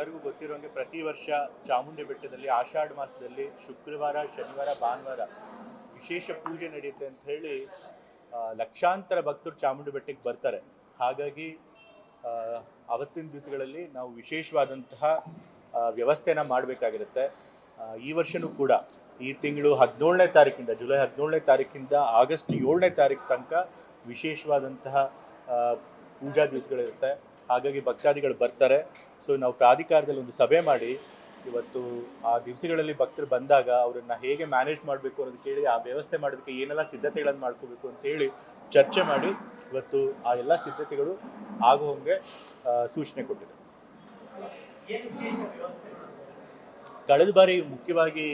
ಎಲ್ಲರಿಗೂ ಗೊತ್ತಿರೋಂಗೆ ಪ್ರತಿ ವರ್ಷ ಚಾಮುಂಡಿ ಬೆಟ್ಟದಲ್ಲಿ ಆಷಾಢ ಮಾಸದಲ್ಲಿ ಶುಕ್ರವಾರ, ಶನಿವಾರ, ಭಾನುವಾರ ವಿಶೇಷ ಪೂಜೆ ನಡೆಯುತ್ತೆ ಅಂತ ಹೇಳಿ ಲಕ್ಷಾಂತರ ಭಕ್ತರು ಚಾಮುಂಡಿ ಬೆಟ್ಟಕ್ಕೆ ಬರ್ತಾರೆ. ಹಾಗಾಗಿ ಅವತ್ತಿನ ದಿವಸಗಳಲ್ಲಿ ನಾವು ವಿಶೇಷವಾದಂತಹ ವ್ಯವಸ್ಥೆನ ಮಾಡಬೇಕಾಗಿರುತ್ತೆ. ಈ ವರ್ಷನೂ ಕೂಡ ಈ ತಿಂಗಳು 17ನೇ ತಾರೀಕಿಂದ, ಜುಲೈ 17ನೇ ತಾರೀಕಿಂದ ಆಗಸ್ಟ್ 7ನೇ ತಾರೀಕು ತನಕ ವಿಶೇಷವಾದಂತಹ ಪೂಜಾ ದಿವಸಗಳಿರುತ್ತೆ. ಹಾಗಾಗಿ ಭಕ್ತಾದಿಗಳು ಬರ್ತಾರೆ. ಸೊ ನಾವು ಪ್ರಾಧಿಕಾರದಲ್ಲಿ ಒಂದು ಸಭೆ ಮಾಡಿ ಇವತ್ತು ಆ ದಿವಸಗಳಲ್ಲಿ ಭಕ್ತರು ಬಂದಾಗ ಅವರನ್ನು ಹೇಗೆ ಮ್ಯಾನೇಜ್ ಮಾಡಬೇಕು ಅನ್ನೋದು ಕೇಳಿ ಆ ವ್ಯವಸ್ಥೆ ಮಾಡೋದಕ್ಕೆ ಏನೆಲ್ಲ ಸಿದ್ಧತೆಗಳನ್ನು ಮಾಡ್ಕೋಬೇಕು ಅಂತ ಹೇಳಿ ಚರ್ಚೆ ಮಾಡಿ ಇವತ್ತು ಆ ಎಲ್ಲ ಸಿದ್ಧತೆಗಳು ಆಗುವಂಗೆ ಸೂಚನೆ ಕೊಟ್ಟಿದೆ. ಕಳೆದ ಬಾರಿ ಮುಖ್ಯವಾಗಿ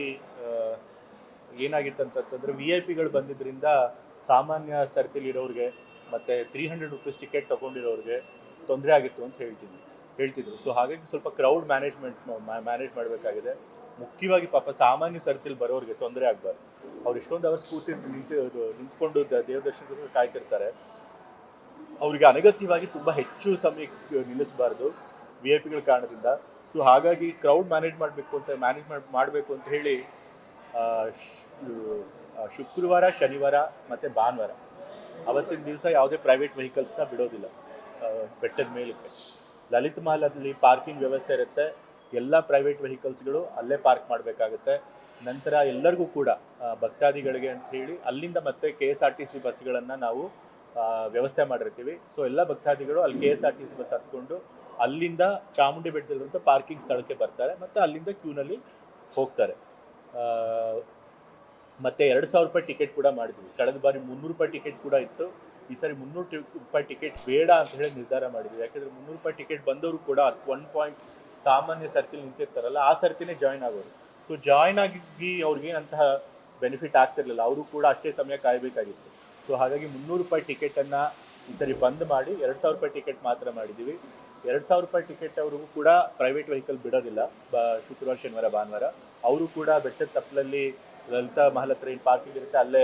ಏನಾಗಿತ್ತು ಅಂತಂದ್ರೆ VIP-ಗಳು ಬಂದಿದ್ದರಿಂದ ಸಾಮಾನ್ಯ ಸರ್ತಿಲಿರೋರಿಗೆ ಮತ್ತು 300 ರೂಪೀಸ್ ಟಿಕೆಟ್ ತೊಗೊಂಡಿರೋರಿಗೆ ತೊಂದರೆ ಆಗಿತ್ತು ಅಂತ ಹೇಳ್ತಿದ್ರು. ಸೊ ಹಾಗಾಗಿ ಸ್ವಲ್ಪ ಕ್ರೌಡ್ ಮ್ಯಾನೇಜ್ ಮಾಡಬೇಕಾಗಿದೆ. ಮುಖ್ಯವಾಗಿ ಪಾಪ ಸಾಮಾನ್ಯ ಸರ್ತಿಲಿ ಬರೋರಿಗೆ ತೊಂದರೆ ಆಗಬಾರ್ದು. ಅವ್ರು ಎಷ್ಟೊಂದು ಅವರ್ಸ್ ನಿಂತ್ಕೊಂಡು ದೇವ್ರ ದರ್ಶನಕ್ಕೆ ಕಾಯ್ತಿರ್ತಾರೆ. ಅವರಿಗೆ ಅನಗತ್ಯವಾಗಿ ತುಂಬ ಹೆಚ್ಚು ಸಮಯ ನಿಲ್ಲಿಸಬಾರ್ದು VIP-ಗಳ ಕಾರಣದಿಂದ. ಸೊ ಹಾಗಾಗಿ ಕ್ರೌಡ್ ಮ್ಯಾನೇಜ್ ಮಾಡಬೇಕು ಅಂತ ಹೇಳಿ ಶುಕ್ರವಾರ, ಶನಿವಾರ ಮತ್ತು ಭಾನುವಾರ ಅವತ್ತಿನ ದಿವಸ ಯಾವುದೇ ಪ್ರೈವೇಟ್ ವೆಹಿಕಲ್ಸ್ನ ಬಿಡೋದಿಲ್ಲ ಬೆಟ್ಟದ ಮೇಲಕ್ಕೆ. ಲಲಿತ್ ಮಹಲಲ್ಲಿ ಪಾರ್ಕಿಂಗ್ ವ್ಯವಸ್ಥೆ ಇರುತ್ತೆ. ಎಲ್ಲ ಪ್ರೈವೇಟ್ ವೆಹಿಕಲ್ಸ್ಗಳು ಅಲ್ಲೇ ಪಾರ್ಕ್ ಮಾಡಬೇಕಾಗುತ್ತೆ. ನಂತರ ಎಲ್ಲರಿಗೂ ಕೂಡ ಭಕ್ತಾದಿಗಳಿಗೆ ಅಂತ ಹೇಳಿ ಅಲ್ಲಿಂದ ಮತ್ತೆ KSRTC ಬಸ್ಗಳನ್ನು ನಾವು ವ್ಯವಸ್ಥೆ ಮಾಡಿರ್ತೀವಿ. ಸೊ ಎಲ್ಲ ಭಕ್ತಾದಿಗಳು ಅಲ್ಲಿ KSRTC ಬಸ್ ಹತ್ಕೊಂಡು ಅಲ್ಲಿಂದ ಚಾಮುಂಡಿ ಬೆಟ್ಟದಲ್ಲಿರುವಂಥ ಪಾರ್ಕಿಂಗ್ ಸ್ಥಳಕ್ಕೆ ಬರ್ತಾರೆ ಮತ್ತು ಅಲ್ಲಿಂದ ಕ್ಯೂನಲ್ಲಿ ಹೋಗ್ತಾರೆ. ಮತ್ತು 2000 ರೂಪಾಯಿ ಟಿಕೆಟ್ ಕೂಡ ಮಾಡಿದ್ವಿ. ಕಳೆದ ಬಾರಿ 300 ರೂಪಾಯಿ ಟಿಕೆಟ್ ಕೂಡ ಇತ್ತು. ಈ ಸಾರಿ 300 ರೂಪಾಯಿ ಟಿಕೆಟ್ ಬೇಡ ಅಂತ ಹೇಳಿ ನಿರ್ಧಾರ ಮಾಡಿದ್ವಿ. ಯಾಕೆಂದರೆ 300 ರೂಪಾಯಿ ಟಿಕೆಟ್ ಬಂದವರು ಕೂಡ 1 ಪಾಯಿಂಟ್ ಸಾಮಾನ್ಯ ಸರ್ತಿಲಿ ನಿಂತಿರ್ತಾರಲ್ಲ, ಆ ಸರ್ತಿನೇ ಜಾಯ್ನ್ ಆಗೋರು. ಸೊ ಜಾಯ್ನ್ ಆಗಿ ಅವ್ರಿಗೇನಂತಹ ಬೆನಿಫಿಟ್ ಆಗ್ತಿರ್ಲಿಲ್ಲ. ಅವರು ಕೂಡ ಅಷ್ಟೇ ಸಮಯ ಕಾಯಬೇಕಾಗಿತ್ತು. ಸೊ ಹಾಗಾಗಿ 300 ರೂಪಾಯಿ ಟಿಕೆಟನ್ನು ಈ ಸರಿ ಬಂದ್ ಮಾಡಿ 2000 ರೂಪಾಯಿ ಟಿಕೆಟ್ ಮಾತ್ರ ಮಾಡಿದ್ದೀವಿ. 2000 ರೂಪಾಯಿ ಟಿಕೆಟ್ ಅವ್ರಿಗೂ ಕೂಡ ಪ್ರೈವೇಟ್ ವೆಹಿಕಲ್ ಬಿಡೋದಿಲ್ಲ. ಶುಕ್ರವಾರ, ಶನಿವಾರ, ಭಾನುವಾರ ಅವರು ಕೂಡ ಬೆಟ್ಟದ ತಪ್ಪಲಲ್ಲಿ ಲಲಿತಾ ಮಹಲ್ ಹತ್ರ ಏನು ಪಾರ್ಕಿಂಗ್ ಇರುತ್ತೆ ಅಲ್ಲೇ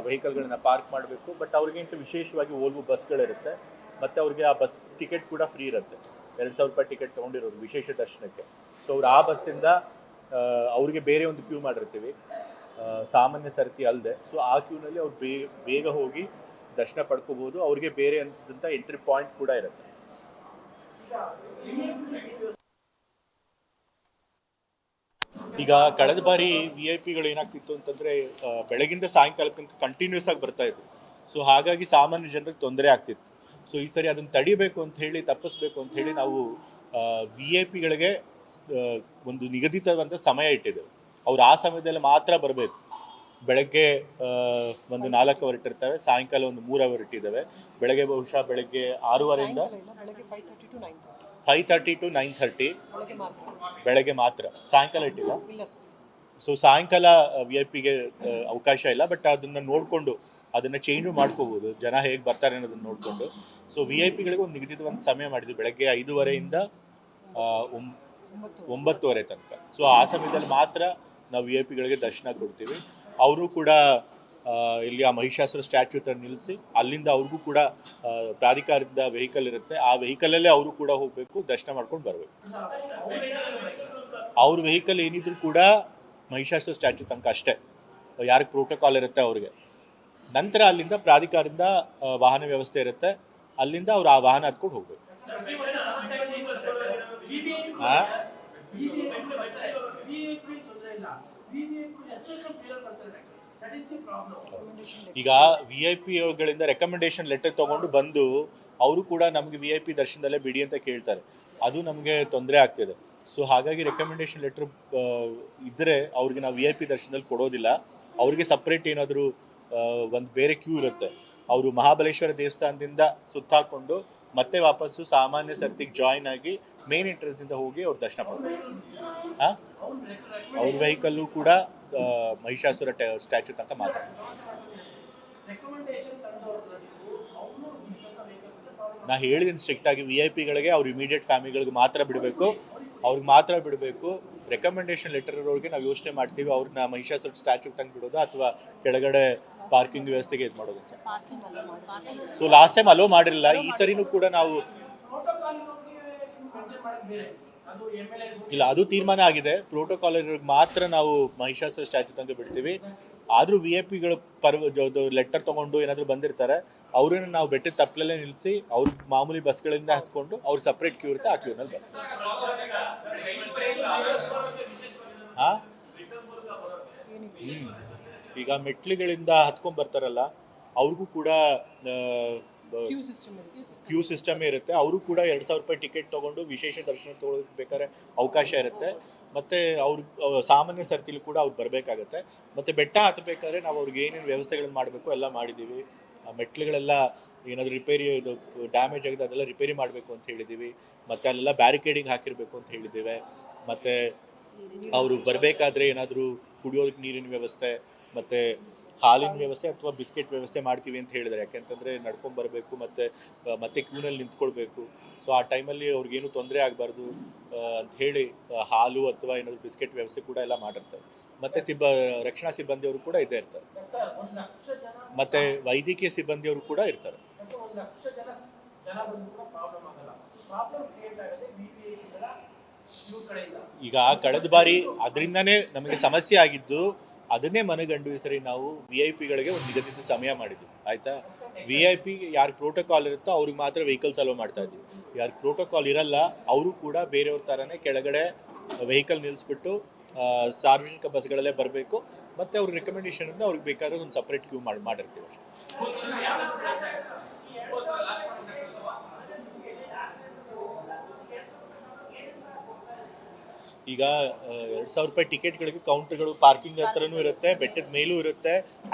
ವೆಹಿಕಲ್ಗಳನ್ನ ಪಾರ್ಕ್ ಮಾಡಬೇಕು. ಬಟ್ ಅವ್ರಿಗಿಂತ ವಿಶೇಷವಾಗಿ ಓಲ್ವೋ ಬಸ್ಗಳಿರುತ್ತೆ ಮತ್ತು ಅವ್ರಿಗೆ ಆ ಬಸ್ ಟಿಕೆಟ್ ಕೂಡ ಫ್ರೀ ಇರುತ್ತೆ. 2000 ರೂಪಾಯಿ ಟಿಕೆಟ್ ತೊಗೊಂಡಿರೋದು ವಿಶೇಷ ದರ್ಶನಕ್ಕೆ. ಸೊ ಅವ್ರು ಆ ಬಸ್ಸಿಂದ ಅವ್ರಿಗೆ ಬೇರೆ ಒಂದು ಕ್ಯೂ ಮಾಡಿರ್ತೀವಿ, ಸಾಮಾನ್ಯ ಸರತಿ ಅಲ್ಲದೆ. ಸೊ ಆ ಕ್ಯೂನಲ್ಲಿ ಅವ್ರು ಬೇಗ ಹೋಗಿ ದರ್ಶನ ಪಡ್ಕೋಬೋದು. ಅವ್ರಿಗೆ ಬೇರೆ ಅಂತ ಎಂಟ್ರಿ ಪಾಯಿಂಟ್ ಕೂಡ ಇರುತ್ತೆ. ಈಗ ಕಳೆದ ಬಾರಿ VIP-ಗಳು ಏನಾಗ್ತಿತ್ತು ಅಂತಂದರೆ ಬೆಳಗಿಂದ ಸಾಯಂಕಾಲ ತನಕ ಕಂಟಿನ್ಯೂಸ್ ಆಗಿ ಬರ್ತಾ ಇದ್ರು. ಸೊ ಹಾಗಾಗಿ ಸಾಮಾನ್ಯ ಜನರಿಗೆ ತೊಂದರೆ ಆಗ್ತಿತ್ತು. ಸೊ ಈ ಸರಿ ಅದನ್ನು ತಡಿಬೇಕು ಅಂತ ಹೇಳಿ, ತಪ್ಪಿಸ್ಬೇಕು ಅಂತ ಹೇಳಿ ನಾವು VIP-ಗಳಿಗೆ ಒಂದು ನಿಗದಿತವಾದ ಸಮಯ ಇಟ್ಟಿದ್ದೇವೆ. ಅವ್ರು ಆ ಸಮಯದಲ್ಲಿ ಮಾತ್ರ ಬರಬೇಕು. ಬೆಳಗ್ಗೆ ಒಂದು 4 ಅವರ್ ಇಟ್ಟಿರ್ತವೆ, ಸಾಯಂಕಾಲ ಒಂದು 3 ಅವರ್ ಇಟ್ಟಿದ್ದಾವೆ. ಬೆಳಗ್ಗೆ ಬಹುಶಃ ಬೆಳಗ್ಗೆ 6:30 5:30 to 9:30 ಬೆಳಗ್ಗೆ ಮಾತ್ರ, ಸಾಯಂಕಾಲ ಇಟ್ಟಿಲ್ಲ. ಸೊ ಸಾಯಂಕಾಲ VIP-ಗೆ ಅವಕಾಶ ಇಲ್ಲ. ಬಟ್ ಅದನ್ನು ನೋಡಿಕೊಂಡು ಅದನ್ನು ಚೇಂಜು ಮಾಡ್ಕೋಬೋದು, ಜನ ಹೇಗೆ ಬರ್ತಾರೆ ಅನ್ನೋದನ್ನು ನೋಡಿಕೊಂಡು. ಸೊ VIP-ಗಳಿಗೆ ಒಂದು ನಿಗದಿತ ಸಮಯ ಮಾಡಿದ್ವಿ, ಬೆಳಗ್ಗೆ 5:30 9:30 ತನಕ. ಸೊ ಆ ಸಮಯದಲ್ಲಿ ಮಾತ್ರ ನಾವು VIP-ಗಳಿಗೆ ದರ್ಶನ ಕೊಡ್ತೀವಿ. ಅವರು ಕೂಡ ಇಲ್ಲಿ ಆ ಮಹಿಷಾಸುರ ಸ್ಟ್ಯಾಚ್ಯೂ ತರ ನಿಲ್ಲಿಸಿ ಅಲ್ಲಿಂದ ಅವ್ರಿಗೂ ಕೂಡ ಪ್ರಾಧಿಕಾರದ ವೆಹಿಕಲ್ ಇರುತ್ತೆ. ಆ ವೆಹಿಕಲಲ್ಲೇ ಅವರು ಕೂಡ ಹೋಗಬೇಕು, ದರ್ಶನ ಮಾಡ್ಕೊಂಡು ಬರಬೇಕು. ಅವ್ರ ವೆಹಿಕಲ್ ಏನಿದ್ರು ಕೂಡ ಮಹಿಷಾಸುರ ಸ್ಟ್ಯಾಚ್ಯೂ ತನಕ ಅಷ್ಟೇ, ಯಾರಿಗೆ ಪ್ರೋಟೋಕಾಲ್ ಇರುತ್ತೆ ಅವ್ರಿಗೆ. ನಂತರ ಅಲ್ಲಿಂದ ಪ್ರಾಧಿಕಾರದಿಂದ ವಾಹನ ವ್ಯವಸ್ಥೆ ಇರುತ್ತೆ, ಅಲ್ಲಿಂದ ಅವ್ರು ಆ ವಾಹನ ಹತ್ಕೊಂಡು ಹೋಗ್ಬೇಕು. ಈಗ VIP-ಗಳಿಂದ ರೆಕಮೆಂಡೇಶನ್ ಲೆಟರ್ ತಗೊಂಡು ಬಂದು ಅವರು ಕೂಡ ನಮಗೆ VIP ದರ್ಶನದಲ್ಲೇ ಬಿಡಿ ಅಂತ ಕೇಳ್ತಾರೆ. ಅದು ನಮಗೆ ತೊಂದರೆ ಆಗ್ತಿದೆ. ಸೊ ಹಾಗಾಗಿ ರೆಕಮೆಂಡೇಶನ್ ಲೆಟರ್ ಇದ್ದರೆ ಅವ್ರಿಗೆ ನಾವು VIP ದರ್ಶನದಲ್ಲಿ ಕೊಡೋದಿಲ್ಲ. ಅವ್ರಿಗೆ ಸಪ್ರೇಟ್ ಏನಾದರೂ ಒಂದು ಬೇರೆ ಕ್ಯೂ ಇರುತ್ತೆ. ಅವರು ಮಹಾಬಲೇಶ್ವರ ದೇವಸ್ಥಾನದಿಂದ ಸುತ್ತಾಕೊಂಡು ಮತ್ತೆ ವಾಪಸ್ಸು ಸಾಮಾನ್ಯ ಸರ್ತಿಗೆ ಜಾಯಿನ್ ಆಗಿ ಮೇನ್ ಎಂಟ್ರೆನ್ಸಿಂದ ಹೋಗಿ ಅವ್ರು ದರ್ಶನ ಮಾಡ್ತಾರೆ. ಅವ್ರ ವೆಹಿಕಲ್ಲು ಕೂಡ ಮಹಿಷಾಸುರ ಸ್ಟ್ಯಾಚ್ಯೂ ತನಕ ಮಾತ್ರ. ನಾ ಹೇಳಿದ್ದೀನಿ ಸ್ಟ್ರಿಕ್ಟಾಗಿ VIP-ಗಳಿಗೆ ಅವ್ರು ಇಮಿಡಿಯೇಟ್ ಫ್ಯಾಮಿಲಿಗಳಿಗೆ ಮಾತ್ರ ಬಿಡಬೇಕು, ಅವ್ರಿಗೆ ಮಾತ್ರ ಬಿಡಬೇಕು. ರೆಕಮೆಂಡೇಶನ್ ಲೆಟರ್ ಇರೋರಿಗೆ ನಾವು ಯೋಚನೆ ಮಾಡ್ತೀವಿ ಅವ್ರನ್ನ ಮಹಿಷಾಸುರ ಸ್ಟ್ಯಾಚ್ಯೂ ತಂದು ಬಿಡೋದು ಅಥವಾ ಕೆಳಗಡೆ ಪಾರ್ಕಿಂಗ್ ವ್ಯವಸ್ಥೆಗೆ ಇದು ಮಾಡೋದು. ಸೊ ಲಾಸ್ಟ್ ಟೈಮ್ ಅಲೋ ಮಾಡಿರಲಿಲ್ಲ, ಈ ಸರಿನೂ ಕೂಡ ನಾವು ಇಲ್ಲ, ಅದು ತೀರ್ಮಾನ ಆಗಿದೆ. ಪ್ರೋಟೋಕಾಲ್ ಮಾತ್ರ ನಾವು ಮಹಿಷಾಸುರ ಸ್ಟ್ಯಾಚ್ಯೂ ತನಕ ಬಿಡ್ತೀವಿ. ಆದರೂ VIP ಗಳು ಲೆಟರ್ ತಗೊಂಡು ಏನಾದರೂ ಬಂದಿರ್ತಾರೆ, ಅವ್ರನ್ನ ನಾವು ಬೆಟ್ಟದ ತಪ್ಪಲಲ್ಲೇ ನಿಲ್ಲಿಸಿ ಅವ್ರ ಮಾಮೂಲಿ ಬಸ್ಗಳಿಂದ ಹತ್ಕೊಂಡು ಅವ್ರ ಸಪ್ರೇಟ್ ಕ್ಯೂ ಇರುತ್ತೆ, ಆ ಕ್ಯೂನಲ್ಲಿ ಹಾ ಈಗ ಮೆಟ್ಲುಗಳಿಂದ ಹತ್ಕೊಂಡ್ ಬರ್ತಾರಲ್ಲ, ಅವ್ರಿಗೂ ಕೂಡ ಕ್ಯೂ ಸಿಸ್ಟಮ್ ಇರುತ್ತೆ. ಅವರು ಕೂಡ 2,000 ರೂಪಾಯಿ ಟಿಕೆಟ್ ತಗೊಂಡು ವಿಶೇಷ ದರ್ಶನ ತಗೊಳ್ಳೋಕೆ ಬೇಕಾದ್ರೆ ಅವಕಾಶ ಇರುತ್ತೆ. ಮತ್ತೆ ಅವ್ರು ಸಾಮಾನ್ಯ ಸರ್ತಿಲಿ ಕೂಡ ಅವ್ರು ಬರಬೇಕಾಗತ್ತೆ. ಮತ್ತೆ ಬೆಟ್ಟ ಹತ್ತಬೇಕಾದ್ರೆ ನಾವು ಅವ್ರಿಗೆ ಏನೇನು ವ್ಯವಸ್ಥೆಗಳನ್ನ ಮಾಡಬೇಕು ಎಲ್ಲ ಮಾಡಿದ್ದೀವಿ. ಮೆಟ್ಲುಗಳೆಲ್ಲ ಏನಾದರೂ ರಿಪೇರಿ ಇದು ಡ್ಯಾಮೇಜ್ ಆಗಿದೆ ಅದೆಲ್ಲ ರಿಪೇರಿ ಮಾಡಬೇಕು ಅಂತ ಹೇಳಿದ್ದೀವಿ. ಮತ್ತೆ ಅಲ್ಲೆಲ್ಲ ಬ್ಯಾರಿಕೇಡಿಂಗ್ ಹಾಕಿರಬೇಕು ಅಂತ ಹೇಳಿದ್ದೇವೆ. ಮತ್ತೆ ಅವರು ಬರಬೇಕಾದ್ರೆ ಏನಾದರೂ ಕುಡಿಯೋದಕ್ಕೆ ನೀರಿನ ವ್ಯವಸ್ಥೆ ಮತ್ತೆ ಹಾಲಿನ ವ್ಯವಸ್ಥೆ ಅಥವಾ ಬಿಸ್ಕೆಟ್ ವ್ಯವಸ್ಥೆ ಮಾಡ್ತೀವಿ ಅಂತ ಹೇಳಿದ್ದಾರೆ. ಯಾಕೆಂತಂದರೆ ನಡ್ಕೊಂಡು ಬರಬೇಕು ಮತ್ತೆ ಕ್ಯೂನಲ್ಲಿ ನಿಂತ್ಕೊಳ್ಬೇಕು. ಸೊ ಆ ಟೈಮಲ್ಲಿ ಅವ್ರಿಗೇನು ತೊಂದರೆ ಆಗಬಾರ್ದು ಅಂತ ಹೇಳಿ ಹಾಲು ಅಥವಾ ಏನಾದರೂ ಬಿಸ್ಕೆಟ್ ವ್ಯವಸ್ಥೆ ಕೂಡ ಎಲ್ಲ ಮಾಡಿರ್ತಾರೆ. ಮತ್ತು ರಕ್ಷಣಾ ಸಿಬ್ಬಂದಿಯವರು ಕೂಡ ಇದ್ದೇ ಇರ್ತಾರೆ. ಮತ್ತು ವೈದ್ಯಕೀಯ ಸಿಬ್ಬಂದಿಯವರು ಕೂಡ ಇರ್ತಾರೆ. ಈಗ ಕಳೆದ ಬಾರಿ ಅದರಿಂದನೇ ನಮಗೆ ಸಮಸ್ಯೆ ಆಗಿದ್ದು, ಅದನ್ನೇ ಮನಗಂಡು ಈ ಸರಿ ನಾವು VIP ಗಳಿಗೆ ಒಂದು ನಿಗದಿತ ಸಮಯ ಮಾಡಿದ್ವಿ. ಆಯ್ತಾ, VIP ಯಾರು ಪ್ರೋಟೋಕಾಲ್ ಇರುತ್ತೋ ಅವ್ರಿಗೆ ಮಾತ್ರ ವೆಹಿಕಲ್ಸ್ ಅಲೋ ಮಾಡ್ತಾ ಇದ್ವಿ. ಯಾರು ಪ್ರೋಟೋಕಾಲ್ ಇರಲ್ಲ ಅವರು ಕೂಡ ಬೇರೆಯವ್ರ ಥರನೇ ಕೆಳಗಡೆ ವೆಹಿಕಲ್ ನಿಲ್ಲಿಸ್ಬಿಟ್ಟು ಸಾರ್ವಜನಿಕ ಬಸ್ಗಳಲ್ಲೇ ಬರಬೇಕು. ಮತ್ತು ಅವ್ರ ರೆಕಮೆಂಡೇಶನಿಂದ ಅವ್ರಿಗೆ ಬೇಕಾದ್ರೆ ಒಂದು ಸಪ್ರೇಟ್ ಕ್ಯೂ ಮಾಡಿರ್ತೀವಿ ಅಷ್ಟೇ. ಈಗ 2,000 ರೂಪಾಯಿ ಟಿಕೆಟ್ಗಳಿಗೆ ಕೌಂಟರ್ಗಳು ಪಾರ್ಕಿಂಗ್ ಹತ್ರನೂ ಇರುತ್ತೆ, ಬೆಟ್ಟದ ಮೇಲೂ ಇರುತ್ತೆ.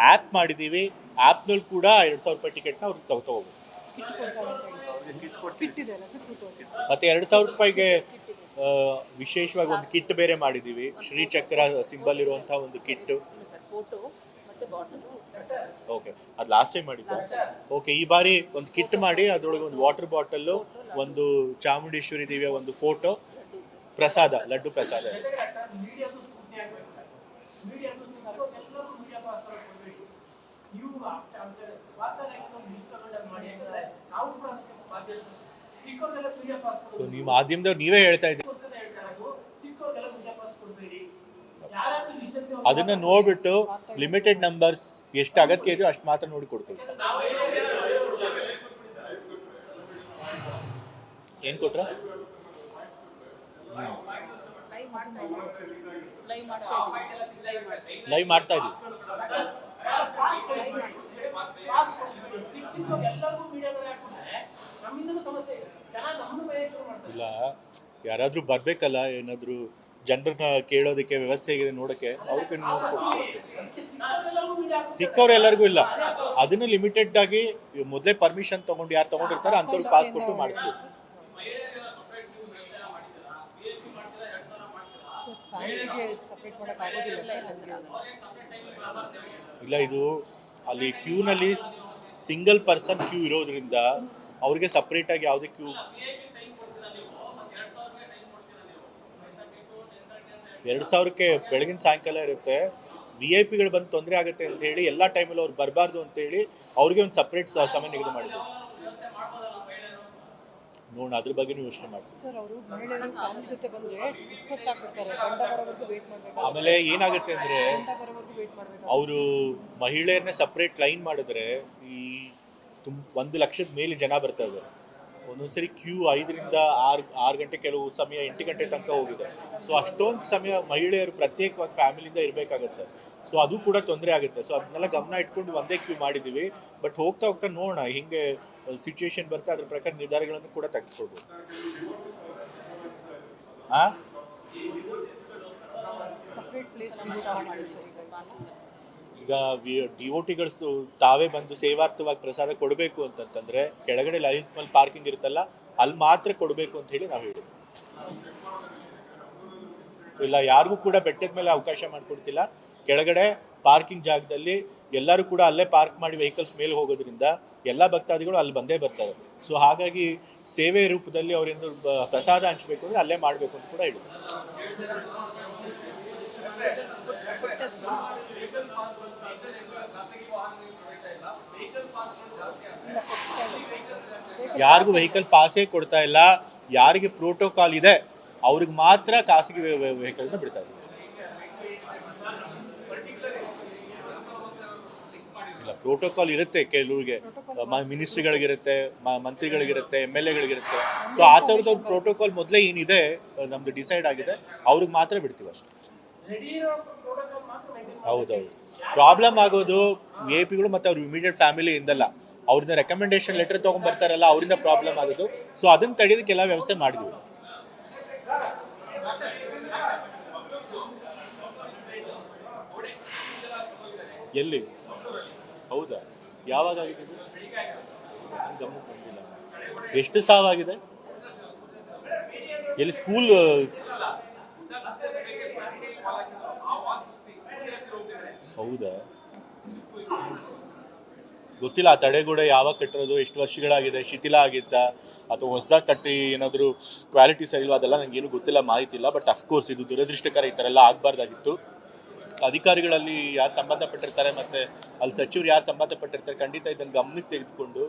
ಆ್ಯಪ್ ಮಾಡಿದ್ದೀವಿ, ಆ್ಯಪ್ನಲ್ಲಿ ಕೂಡ 2,000 ರೂಪಾಯಿ ಟಿಕೆಟ್ನ ಅವ್ರಿಗೆ ತಗೋಬೋದು. ಮತ್ತು 2,000 ರೂಪಾಯಿಗೆ ವಿಶೇಷವಾಗಿ ಒಂದು ಕಿಟ್ ಬೇರೆ ಮಾಡಿದ್ದೀವಿ. ಶ್ರೀಚಕ್ರ ಸಿಂಬಲ್ ಇರುವಂಥ ಒಂದು ಕಿಟ್ಟು. ಓಕೆ, ಅದು ಲಾಸ್ಟ್ ಟೈಮ್ ಮಾಡಿದ್ದೆ. ಓಕೆ, ಈ ಬಾರಿ ಒಂದು ಕಿಟ್ ಮಾಡಿ ಅದರೊಳಗೆ ಒಂದು ವಾಟರ್ ಬಾಟಲ್ಲು, ಒಂದು ಚಾಮುಂಡೇಶ್ವರಿ ದೇವಿಯ ಒಂದು ಫೋಟೋ, ಪ್ರಸಾದ, ಲಡ್ಡು ಪ್ರಸಾದ. ಸೊ ನೀವು ಮಾಧ್ಯಮದವ್ರು ನೀವೇ ಹೇಳ್ತಾ ಇದ್ದೀರಿ, ಅದನ್ನ ನೋಡ್ಬಿಟ್ಟು ಲಿಮಿಟೆಡ್ ನಂಬರ್ಸ್ ಎಷ್ಟು ಅಗತ್ಯ ಇದೆಯೋ ಅಷ್ಟು ಮಾತ್ರ ನೋಡಿ ಕೊಡ್ತೀವಿ. ಏನ್ ಕೊಟ್ರ ಲೈವ್ ಮಾಡ್ತಾ ಇದೀವಿ. ಇಲ್ಲ, ಯಾರಾದ್ರೂ ಬರ್ಬೇಕಲ್ಲ, ಏನಾದ್ರು ಜನರನ್ನ ಕೇಳೋದಕ್ಕೆ ವ್ಯವಸ್ಥೆ ಹೇಗಿದೆ ನೋಡಕ್ಕೆ, ಅವ್ರಿಗೆ ಸಿಕ್ಕವ್ರೆಲ್ಲರಿಗೂ ಇಲ್ಲ. ಅದನ್ನ ಲಿಮಿಟೆಡ್ ಆಗಿ ಮೊದಲೇ ಪರ್ಮಿಷನ್ ತಗೊಂಡು ಯಾರು ತಗೊಂಡಿರ್ತಾರೆ ಅಂತವ್ರಿಗೆ ಪಾಸ್ ಕೊಟ್ಟು ಮಾಡಿಸ್ತೀವಿ. ಇಲ್ಲ, ಇದು ಅಲ್ಲಿ ಕ್ಯೂನಲ್ಲಿ ಸಿಂಗಲ್ ಪರ್ಸನ್ ಕ್ಯೂ ಇರೋದ್ರಿಂದ ಅವ್ರಿಗೆ ಸಪ್ರೇಟ್ ಆಗಿ ಯಾವುದೇ ಕ್ಯೂ 2,000ಕ್ಕೆ ಬೆಳಗಿನ ಸಾಯಂಕಾಲ ಇರುತ್ತೆ. VIP ಗಳು ಬಂದು ತೊಂದರೆ ಆಗುತ್ತೆ ಅಂತ ಹೇಳಿ ಎಲ್ಲ ಟೈಮಲ್ಲಿ ಅವ್ರು ಬರಬಾರ್ದು ಅಂತ ಹೇಳಿ ಅವ್ರಿಗೆ ಒಂದು ಸಪ್ರೇಟ್ ಸಮಯ ನಿಗದಿ ಮಾಡಿದ್ರು. ನೋಡೋಣ, ಅದ್ರ ಬಗ್ಗೆ ಯೋಚನೆ ಮಾಡಿ. ಆಮೇಲೆ ಏನಾಗುತ್ತೆ ಅಂದ್ರೆ, ಅವರು ಮಹಿಳೆಯರನ್ನ ಸಪ್ರೇಟ್ ಲೈನ್ ಮಾಡಿದ್ರೆ ಈ 1 ಲಕ್ಷದ ಮೇಲೆ ಜನ ಬರ್ತಾ ಇದ್ದಾರೆ. ಒಂದೊಂದ್ಸರಿ ಕ್ಯೂ 5ರಿಂದ 6 ಗಂಟೆ, ಕೆಲವು ಸಮಯ 8 ಗಂಟೆ ತನಕ ಹೋಗಿದೆ. ಸೊ ಅಷ್ಟೊಂದು ಸಮಯ ಮಹಿಳೆಯರು ಪ್ರತ್ಯೇಕವಾಗಿ ಫ್ಯಾಮಿಲಿಯಿಂದ ಇರಬೇಕಾಗತ್ತೆ. ಸೊ ಅದು ಕೂಡ ತೊಂದರೆ ಆಗುತ್ತೆ. ಸೊ ಅದನ್ನೆಲ್ಲ ಗಮನ ಇಟ್ಕೊಂಡು ಒಂದೇ ಕ್ಯೂ ಮಾಡಿದ್ದೀವಿ. ಬಟ್ ಹೋಗ್ತಾ ಹೋಗ್ತಾ ನೋಡೋಣ, ಹಿಂಗೆ ಸಿಚುವೇಶನ್ ಬರ್ತಾ ಅದ್ರ ಪ್ರಕಾರ ನಿರ್ಧಾರಗಳನ್ನು ಕೂಡ ತೆಗೆದುಕೊಳ್ಬೋದು. ಈಗ DOTಗಳು ತಾವೇ ಬಂದು ಸೇವಾರ್ಥವಾಗಿ ಪ್ರಸಾದ ಕೊಡಬೇಕು ಅಂತಂತಂದ್ರೆ ಕೆಳಗಡೆ ಲೈನ್ ಮೇಲೆ ಪಾರ್ಕಿಂಗ್ ಇರುತ್ತಲ್ಲ, ಅಲ್ಲಿ ಮಾತ್ರ ಕೊಡಬೇಕು ಅಂತ ಹೇಳಿ ನಾವು ಹೇಳಿದ್ವಿ. ಇಲ್ಲ, ಯಾರಿಗೂ ಕೂಡ ಬೆಟ್ಟದ ಮೇಲೆ ಅವಕಾಶ ಮಾಡಿಕೊಡ್ತಿಲ್ಲ. ಕೆಳಗಡೆ ಪಾರ್ಕಿಂಗ್ ಜಾಗದಲ್ಲಿ ಎಲ್ಲರೂ ಕೂಡ ಅಲ್ಲೇ ಪಾರ್ಕ್ ಮಾಡಿ ವೆಹಿಕಲ್ಸ್ ಮೇಲೆ ಹೋಗೋದ್ರಿಂದ ಎಲ್ಲ ಭಕ್ತಾದಿಗಳು ಅಲ್ಲಿ ಬಂದೇ ಬರ್ತಾರೆ. ಸೊ ಹಾಗಾಗಿ ಸೇವೆ ರೂಪದಲ್ಲಿ ಅವರಿಂದ ಪ್ರಸಾದ ಹಂಚಬೇಕು ಅಂದ್ರೆ ಅಲ್ಲೇ ಮಾಡಬೇಕು ಅಂತ ಕೂಡ ಹೇಳಿದ್ರು. ಯಾರಿಗೂ ವೆಹಿಕಲ್ ಪಾಸೇ ಕೊಡ್ತಾ ಇಲ್ಲ. ಯಾರಿಗೆ ಪ್ರೋಟೋಕಾಲ್ ಇದೆ ಅವ್ರಿಗೆ ಮಾತ್ರ ಖಾಸಗಿ ವೆಹಿಕಲ್ನ ಬಿಡ್ತಾ ಇದ್ದೀವಿ. ಇಲ್ಲ, ಪ್ರೋಟೋಕಾಲ್ ಇರುತ್ತೆ ಕೆಲವ್ರಿಗೆ, ಮಿನಿಸ್ಟ್ರಿಗಳಿಗಿರುತ್ತೆ, ಮಂತ್ರಿಗಳಿಗಿರುತ್ತೆ, MLA ಗಳಿಗಿರುತ್ತೆ. ಸೊ ಆ ಥರದ ಪ್ರೋಟೋಕಾಲ್ ಮೊದಲೇ ಏನಿದೆ ನಮ್ದು ಡಿಸೈಡ್ ಆಗಿದೆ, ಅವ್ರಿಗೆ ಮಾತ್ರ ಬಿಡ್ತೀವಿ ಅಷ್ಟೇ. ಹೌದೌದು. ಪ್ರಾಬ್ಲಮ್ ಆಗೋದು AP ಗಳು ಮತ್ತು ಅವ್ರ ಇಮಿಡಿಯೇಟ್ ಫ್ಯಾಮಿಲಿ ಇಂದಲ್ಲ, ಅವ್ರಿಂದ ರೆಕಮೆಂಡೇಶನ್ ಲೆಟರ್ ತೊಗೊಂಡ್ಬರ್ತಾರಲ್ಲ, ಅವರಿಂದ ಪ್ರಾಬ್ಲಮ್ ಆಗೋದು. ಸೊ ಅದನ್ನ ತಡೆಯೋದಕ್ಕೆ ಎಲ್ಲ ವ್ಯವಸ್ಥೆ ಮಾಡಿದ್ವಿ. ಎಲ್ಲಿ? ಹೌದಾ? ಯಾವಾಗ ಆಗಿದೆ? ಗಮನಕ್ಕೆ ಬಂದಿಲ್ಲ. ಎಷ್ಟು ಸಾವಾಗಿದೆ? ಎಲ್ಲಿ? ಸ್ಕೂಲ್? ಹೌದಾ? ಗೊತ್ತಿಲ್ಲ. ಆ ತಡೆಗೋಡೆ ಯಾವಾಗ ಕಟ್ಟಿರೋದು, ಎಷ್ಟು ವರ್ಷಗಳಾಗಿದೆ, ಶಿಥಿಲ ಆಗಿತ್ತಾ ಅಥವಾ ಹೊಸದಾಗಿ ಕಟ್ಟಿ ಏನಾದರೂ ಕ್ವಾಲಿಟಿ ಸರಿ ಇಲ್ವಾ, ಅದೆಲ್ಲ ನನಗೇನು ಗೊತ್ತಿಲ್ಲ, ಮಾಹಿತಿ ಇಲ್ಲ. ಬಟ್ ಅಫ್ಕೋರ್ಸ್ ಇದು ದುರದೃಷ್ಟಕರ, ಈ ಥರ ಎಲ್ಲ ಆಗಬಾರ್ದಾಗಿತ್ತು. ಅಧಿಕಾರಿಗಳಲ್ಲಿ ಯಾರು ಸಂಬಂಧಪಟ್ಟಿರ್ತಾರೆ ಮತ್ತು ಅಲ್ಲಿ ಸಚಿವರು ಯಾರು ಸಂಬಂಧಪಟ್ಟಿರ್ತಾರೆ, ಖಂಡಿತ ಇದನ್ನು ಗಮನಕ್ಕೆ ತೆಗೆದುಕೊಂಡು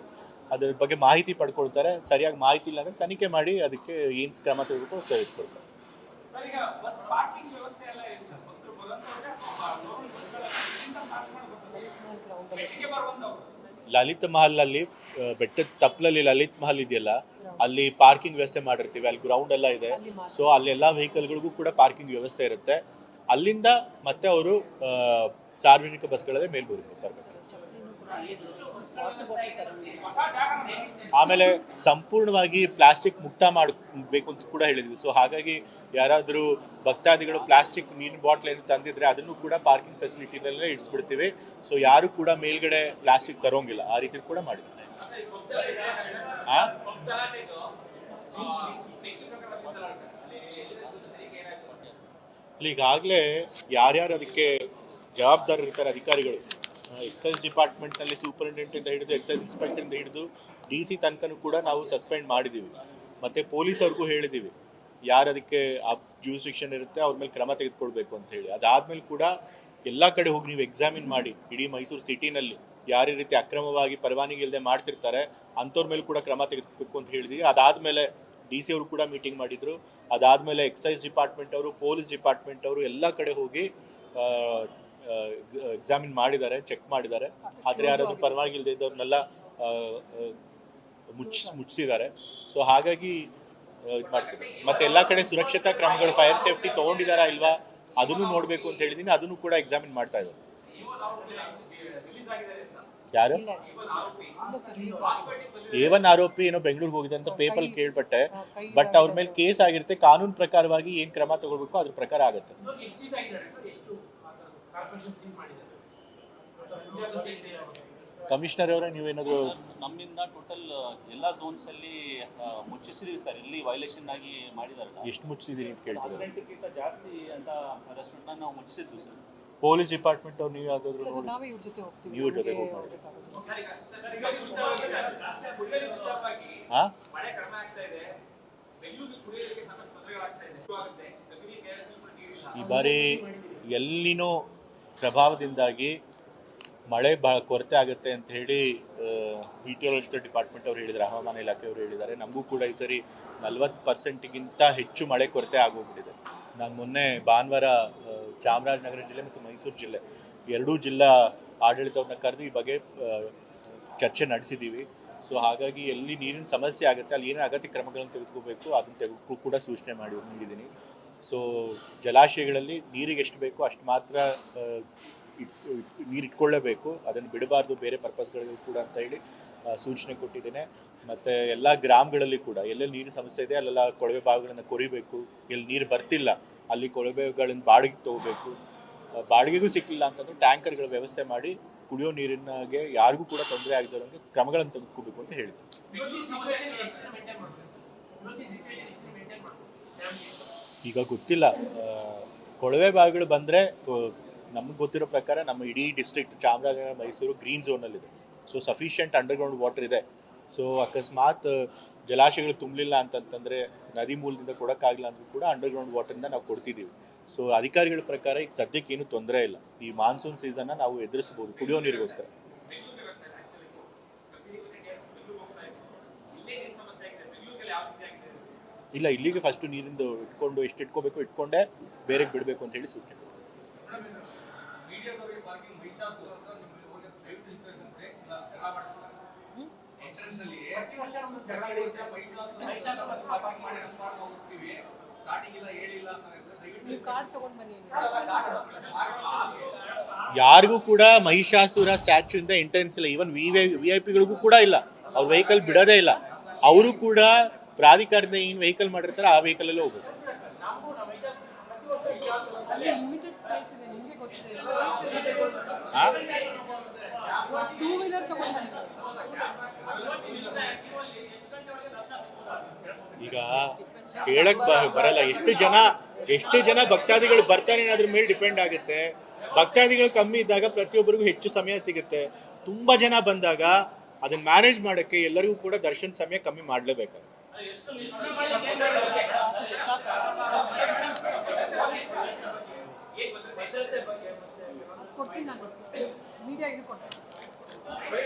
ಅದ್ರ ಬಗ್ಗೆ ಮಾಹಿತಿ ಪಡ್ಕೊಳ್ತಾರೆ. ಸರಿಯಾಗಿ ಮಾಹಿತಿ ಇಲ್ಲ ಅಂದರೆ ತನಿಖೆ ಮಾಡಿ ಅದಕ್ಕೆ ಏನು ಕ್ರಮ ತೆಗೆದುಕೊಂಡು ತೆಗೆದುಕೊಳ್ತಾರೆ. ಲಲಿತ್ ಮಹಲಲ್ಲಿ, ಬೆಟ್ಟದ ತಪ್ಪಲಲ್ಲಿ ಲಲಿತ್ ಮಹಲ್ ಇದೆಯಲ್ಲ, ಅಲ್ಲಿ ಪಾರ್ಕಿಂಗ್ ವ್ಯವಸ್ಥೆ ಮಾಡಿರ್ತೀವಿ. ಅಲ್ಲಿ ಗ್ರೌಂಡ್ ಎಲ್ಲ ಇದೆ. ಸೊ ಅಲ್ಲೆಲ್ಲ ವೆಹಿಕಲ್ಗಳಿಗೂ ಕೂಡ ಪಾರ್ಕಿಂಗ್ ವ್ಯವಸ್ಥೆ ಇರುತ್ತೆ. ಅಲ್ಲಿಂದ ಮತ್ತೆ ಅವರು ಸಾರ್ವಜನಿಕ ಬಸ್ಗಳಲ್ಲೇ ಮೇಲ್ಬರ್ಬೇಕು. ಆಮೇಲೆ ಸಂಪೂರ್ಣವಾಗಿ ಪ್ಲಾಸ್ಟಿಕ್ ಮುಕ್ತ ಮಾಡಬೇಕು ಅಂತ ಕೂಡ ಹೇಳಿದ್ವಿ. ಸೊ ಹಾಗಾಗಿ ಯಾರಾದರೂ ಭಕ್ತಾದಿಗಳು ಪ್ಲಾಸ್ಟಿಕ್ ನೀರಿನ ಬಾಟ್ಲ್ ಏನು ತಂದಿದ್ರೆ ಅದನ್ನು ಕೂಡ ಪಾರ್ಕಿಂಗ್ ಫೆಸಿಲಿಟಿನಲ್ಲೇ ಇಡಿಸ್ಬಿಡ್ತೀವಿ. ಸೊ ಯಾರು ಕೂಡ ಮೇಲ್ಗಡೆ ಪ್ಲಾಸ್ಟಿಕ್ ತರೋಂಗಿಲ್ಲ, ಆ ರೀತಿ ಕೂಡ ಮಾಡಿದ್ವಿ. ಈಗಾಗಲೇ ಯಾರ್ಯಾರು ಅದಕ್ಕೆ ಜವಾಬ್ದಾರಿ ಇರ್ತಾರೆ ಅಧಿಕಾರಿಗಳು, ಎಕ್ಸೈಸ್ ಡಿಪಾರ್ಟ್ಮೆಂಟ್ನಲ್ಲಿ ಸೂಪರಿಂಟೆಂಡೆಂಟ್ ಹಿಡಿದು ಎಕ್ಸೈಸ್ ಇನ್ಸ್ಪೆಕ್ಟರಿಂದ ಹಿಡಿದು DC ತನಕನೂ ಕೂಡ ನಾವು ಸಸ್ಪೆಂಡ್ ಮಾಡಿದ್ದೀವಿ. ಮತ್ತು ಪೊಲೀಸವ್ರಿಗೂ ಹೇಳಿದ್ದೀವಿ, ಯಾರು ಅದಕ್ಕೆ ಆ ಜ್ಯೂರಿಸ್ಡಿಕ್ಷನ್ ಇರುತ್ತೆ ಅವ್ರ ಮೇಲೆ ಕ್ರಮ ತೆಗೆದುಕೊಳ್ಬೇಕು ಅಂತ ಹೇಳಿ. ಅದಾದಮೇಲೆ ಕೂಡ ಎಲ್ಲ ಕಡೆ ಹೋಗಿ ನೀವು ಎಕ್ಸಾಮಿನ್ ಮಾಡಿ, ಇಡೀ ಮೈಸೂರು ಸಿಟಿನಲ್ಲಿ ಯಾರೇ ರೀತಿ ಅಕ್ರಮವಾಗಿ ಪರವಾನಗಿ ಇಲ್ಲದೆ ಮಾಡ್ತಿರ್ತಾರೆ ಅಂಥವ್ರ ಮೇಲೆ ಕೂಡ ಕ್ರಮ ತೆಗೆದುಕೋಬೇಕು ಅಂತ ಹೇಳಿದ್ವಿ. ಅದಾದಮೇಲೆ DC ಅವರು ಕೂಡ ಮೀಟಿಂಗ್ ಮಾಡಿದರು. ಅದಾದಮೇಲೆ ಎಕ್ಸೈಸ್ ಡಿಪಾರ್ಟ್ಮೆಂಟ್ ಅವರು, ಪೊಲೀಸ್ ಡಿಪಾರ್ಟ್ಮೆಂಟ್ ಅವರು ಎಲ್ಲ ಕಡೆ ಹೋಗಿ ಎಕ್ಸಾಮಿನ್ ಮಾಡಿದ್ದಾರೆ, ಚೆಕ್ ಮಾಡಿದ್ದಾರೆ. ಆದರೆ ಯಾರಾದರೂ ಪರವಾಗಿ ಇಲ್ಲದೆ ಇದ್ದವ್ರನ್ನೆಲ್ಲ ಮುಚ್ಚಿಸಿದ್ದಾರೆ. ಸೊ ಹಾಗಾಗಿ ಇದು ಮಾಡ್ತಿದ್ದಾರೆ. ಮತ್ತು ಎಲ್ಲ ಕಡೆ ಸುರಕ್ಷತಾ ಕ್ರಮಗಳು, ಫೈರ್ ಸೇಫ್ಟಿ ತೊಗೊಂಡಿದ್ದಾರಾ ಇಲ್ವಾ ಅದನ್ನು ನೋಡಬೇಕು ಅಂತ ಹೇಳಿದ್ದೀನಿ. ಅದನ್ನು ಕೂಡ ಎಕ್ಸಾಮಿನ್ ಮಾಡ್ತಾ ಇದ್ದಾರೆ. ಯಾರು? A1 ಆರೋಪಿ ಏನೋ ಬೆಂಗಳೂರಿಗೆ ಹೋಗಿದೆ ಅಂತ ಪೇಪರ್ ಕೇಳ್ಪಟ್ಟೆ. ಬಟ್ ಅವ್ರ ಮೇಲೆ ಕೇಸ್ ಆಗಿರುತ್ತೆ. ಕಾನೂನು ಪ್ರಕಾರವಾಗಿ ಏನು ಕ್ರಮ ತಗೊಳ್ಬೇಕು ಅದ್ರ ಪ್ರಕಾರ ಆಗುತ್ತೆ. ಕಮಿಷನರ್ ಅವರೇ, ನೀವೇನಾದ್ರು? ನಮ್ಮಿಂದ ಟೋಟಲ್ ಎಲ್ಲ ಝೋನ್ಸ್ ಅಲ್ಲಿ ಮುಚ್ಚಿಸಿದೀವಿ ಸರ್. ಇಲ್ಲಿ ವೈಲೇಷನ್ ಆಗಿ ಮಾಡಿದಾರೆ. ಎಷ್ಟು ಮುಚ್ಚಿಸಿದೀರಿ ಅಂತ ಕೇಳ್ತಾರೆ. 18ಕ್ಕಿಂತ ಜಾಸ್ತಿ ಅಂತ ರೆಸ್ಟೋರೆಂಟ್ ನಾವು ಮುಚ್ಚಿಸಿದ್ವಿ ಸರ್. ಪೊಲೀಸ್ ಡಿಪಾರ್ಟ್ಮೆಂಟ್ ಅವ್ರು ನೀವು ಯಾವ್ದಾದ್ರು ನಾವೇ ಇವ್ರ ಜೊತೆ ಹೋಗ್ತೀವಿ. ನೀವು ಜೊತೆ ಹೋಗಿ ಈ ಬಾರಿ ಎಲ್ಲಿನೋ ಪ್ರಭಾವದಿಂದಾಗಿ ಮಳೆ ಕೊರತೆ ಆಗುತ್ತೆ ಅಂತ ಹೇಳಿ ಮೆಟೀರಿಯಾಲಜಿಕಲ್ ಡಿಪಾರ್ಟ್ಮೆಂಟ್ ಅವ್ರು ಹೇಳಿದ್ದಾರೆ, ಹವಾಮಾನ ಇಲಾಖೆಯವರು ಹೇಳಿದ್ದಾರೆ. ನಮಗೂ ಕೂಡ ಈ ಸರಿ 40%ಗಿಂತ ಹೆಚ್ಚು ಮಳೆ ಕೊರತೆ ಆಗೋಗ್ಬಿಟ್ಟಿದೆ. ನಾನು ಮೊನ್ನೆ ಭಾನುವಾರ ಚಾಮರಾಜನಗರ ಜಿಲ್ಲೆ ಮತ್ತು ಮೈಸೂರು ಜಿಲ್ಲೆ ಎರಡೂ ಜಿಲ್ಲಾ ಆಡಳಿತವ್ರನ್ನ ಕರೆದು ಈ ಬಗ್ಗೆ ಚರ್ಚೆ ನಡೆಸಿದ್ದೀವಿ. ಸೊ ಹಾಗಾಗಿ ಎಲ್ಲಿ ನೀರಿನ ಸಮಸ್ಯೆ ಆಗುತ್ತೆ ಅಲ್ಲಿ ಏನೇ ಅಗತ್ಯ ಕ್ರಮಗಳನ್ನು ತೆಗೆದುಕೋಬೇಕು ಅದನ್ನು ತೆಗೆದುಕೂ ಕೂಡ ಸೂಚನೆ ನೀಡಿದ್ದೀನಿ. ಸೊ ಜಲಾಶಯಗಳಲ್ಲಿ ನೀರಿಗೆ ಎಷ್ಟು ಬೇಕೋ ಅಷ್ಟು ಮಾತ್ರ ನೀರು ಇಟ್ಕೊಳ್ಳೇಬೇಕು, ಅದನ್ನು ಬಿಡಬಾರ್ದು ಬೇರೆ ಪರ್ಪಸ್ಗಳಿಗೂ ಕೂಡ ಅಂತ ಹೇಳಿ ಸೂಚನೆ ಕೊಟ್ಟಿದ್ದೇನೆ. ಮತ್ತು ಎಲ್ಲ ಗ್ರಾಮಗಳಲ್ಲಿ ಕೂಡ ಎಲ್ಲೆಲ್ಲಿ ನೀರಿನ ಸಮಸ್ಯೆ ಇದೆ ಅಲ್ಲೆಲ್ಲ ಕೊಳವೆ ಬಾವಿಗಳನ್ನು ಕೊರಿಬೇಕು. ಎಲ್ಲಿ ನೀರು ಬರ್ತಿಲ್ಲ ಅಲ್ಲಿ ಕೊಳವೆಗಳನ್ನು ಬಾಡಿಗೆಗೆ ತೊಗೋಬೇಕು. ಬಾಡಿಗೆಗೂ ಸಿಕ್ಕಲಿಲ್ಲ ಅಂತಂದರೆ ಟ್ಯಾಂಕರ್ಗಳ ವ್ಯವಸ್ಥೆ ಮಾಡಿ ಕುಡಿಯೋ ನೀರಿನಾಗೆ ಯಾರಿಗೂ ಕೂಡ ತೊಂದರೆ ಆಗದಿರೋಂಗೆ ಕ್ರಮಗಳನ್ನು ತೆಗೆದುಕೋಬೇಕು ಅಂತ ಹೇಳಿದೆ. ಈಗ ಗೊತ್ತಿಲ್ಲ, ಕೊಳವೆ ಬಾವಿಗಳು ಬಂದರೆ ನಮಗೆ ಗೊತ್ತಿರೋ ಪ್ರಕಾರ ನಮ್ಮ ಇಡೀ ಡಿಸ್ಟ್ರಿಕ್ಟ್ ಚಾಮರಾಜನಗರ ಮೈಸೂರು ಗ್ರೀನ್ ಝೋನಲ್ಲಿದೆ. ಸೊ ಸಫಿಷಿಯೆಂಟ್ ಅಂಡರ್ಗ್ರೌಂಡ್ ವಾಟರ್ ಇದೆ. ಸೊ ಅಕಸ್ಮಾತ್ ಜಲಾಶಯಗಳು ತುಂಬಲಿಲ್ಲ ಅಂತಂತಂದರೆ ನದಿ ಮೂಲದಿಂದ ಕೊಡೋಕ್ಕಾಗಲ್ಲ ಅಂದರೂ ಕೂಡ ಅಂಡರ್ಗ್ರೌಂಡ್ ವಾಟರ್ನ ನಾವು ಕೊಡ್ತಿದ್ದೀವಿ. ಸೊ ಅಧಿಕಾರಿಗಳ ಪ್ರಕಾರ ಈಗ ಸದ್ಯಕ್ಕೆ ಏನೂ ತೊಂದರೆ ಇಲ್ಲ. ಈ ಮಾನ್ಸೂನ್ ಸೀಸನ್ನ ನಾವು ಎದುರಿಸ್ಬೋದು ಕುಡಿಯೋ ನೀರಿಗೋಸ್ಕರ. ಇಲ್ಲ, ಇಲ್ಲಿಗೆ ಫಸ್ಟು ನೀರಿಂದು ಇಟ್ಕೊಂಡು ಎಷ್ಟು ಇಟ್ಕೋಬೇಕು ಇಟ್ಕೊಂಡೆ ಬೇರೆಗೆ ಬಿಡಬೇಕು ಅಂತ ಹೇಳಿ ಸೂಚನೆ. ಯಾರಿಗೂ ಕೂಡ ಮಹಿಷಾಸುರ ಸ್ಟ್ಯಾಚ್ಯೂ ಇಂದ ಎಂಟ್ರೆನ್ಸ್ ಇಲ್ಲ. ಈವನ್ VIP ಗಳಿಗೂ ಕೂಡ ಇಲ್ಲ. ಅವ್ರ ವೆಹಿಕಲ್ ಬಿಡೋದೇ ಇಲ್ಲ. ಅವರು ಕೂಡ ಪ್ರಾಧಿಕಾರದಿಂದ ಏನು ವೆಹಿಕಲ್ ಮಾಡಿರ್ತಾರೆ ಆ ವೆಹಿಕಲ್ ಅಲ್ಲೇ ಹೋಗ್ಬೇಕು. ಈಗ ಹೇಳಕ್ ಬರಲ್ಲ ಎಷ್ಟು ಜನ ಭಕ್ತಾದಿಗಳು ಬರ್ತಾರೆ ಅದ್ರ ಮೇಲೆ ಡಿಪೆಂಡ್ ಆಗುತ್ತೆ. ಭಕ್ತಾದಿಗಳು ಕಮ್ಮಿ ಇದ್ದಾಗ ಪ್ರತಿಯೊಬ್ಬರಿಗೂ ಹೆಚ್ಚು ಸಮಯ ಸಿಗುತ್ತೆ. ತುಂಬಾ ಜನ ಬಂದಾಗ ಅದನ್ನ ಮ್ಯಾನೇಜ್ ಮಾಡಕ್ಕೆ ಎಲ್ಲರಿಗೂ ಕೂಡ ದರ್ಶನ ಸಮಯ ಕಮ್ಮಿ ಮಾಡ್ಲೇಬೇಕು.